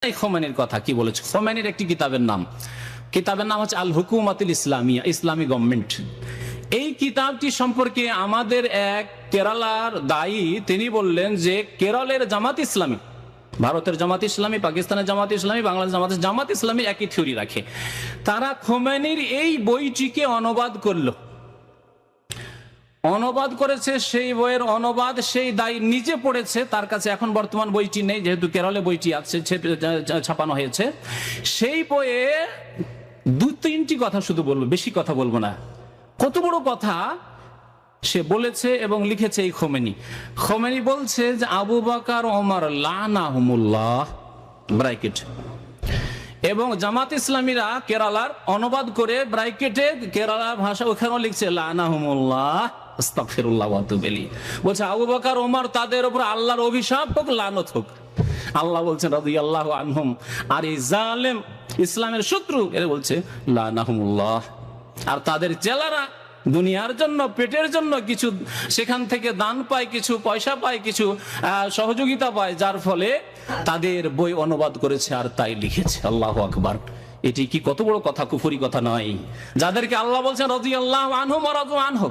খোমেনির কথা কি বলেছে। খোমেনির একটি কিতাবের নাম হচ্ছে আল হুকুমাতুল ইসলামিয়া, ইসলামী গভর্নমেন্ট। এই কিতাবটি সম্পর্কে আমাদের এক কেরালার দায়ী তিনি বললেন যে কেরলের জামাত ইসলামী, ভারতের জামাত ইসলামী, পাকিস্তানের জামাত ইসলামী, বাংলাদেশ জামাত ইসলামী একই থিওরি রাখে। তারা খোমেনির এই বইটিকে অনুবাদ করেছে। সেই বইয়ের অনুবাদ সেই দায়ী নিজে পড়েছে, তার কাছে এখন বর্তমান বইটি নেই, যেহেতু কেরলে বইটি আছে, ছাপানো হয়েছে। সেই বইয়ে দু তিনটি কথা শুধু বলবো, বেশি কথা বলবো না। কত বড় কথা সে বলেছে এবং লিখেছে এই খোমেনি বলছে যে আবু বকর ওমর লানাহুমুল্লাহ ব্র্যাকেট, এবং জামাত ইসলামীরা কেরালার অনুবাদ করে ব্র্যাকেটে কেরালার ভাষা ওখানেও লিখছে লানাহুমুল্লাহ আস্তাগফিরুল্লাহ ওয়া আতুবু ইলাইহি। বলছে আবু বকর ওমর তাদের উপর আল্লাহর অভিশাপ হোক, লানত হোক। আল্লাহ বলছেন রাদিয়াল্লাহু আনহুম, আর এই জালেম ইসলামের শত্রু এরা বলছে লানাহুমুল্লাহ। আর তাদের চেলারা দুনিয়ার জন্য, পেটের জন্য কিছু সেখান থেকে দান পায়, কিছু পয়সা পায়, কিছু সহযোগিতা পায়, যার ফলে তাদের বই অনুবাদ করেছে আর তাই লিখেছে। আল্লাহু আকবার। এটি কি কত বড় কথা, কুফরি কথা নয়? যাদেরকে আল্লাহ বলছেন রাদিয়াল্লাহু আনহুম ওয়া রাদু আনহু।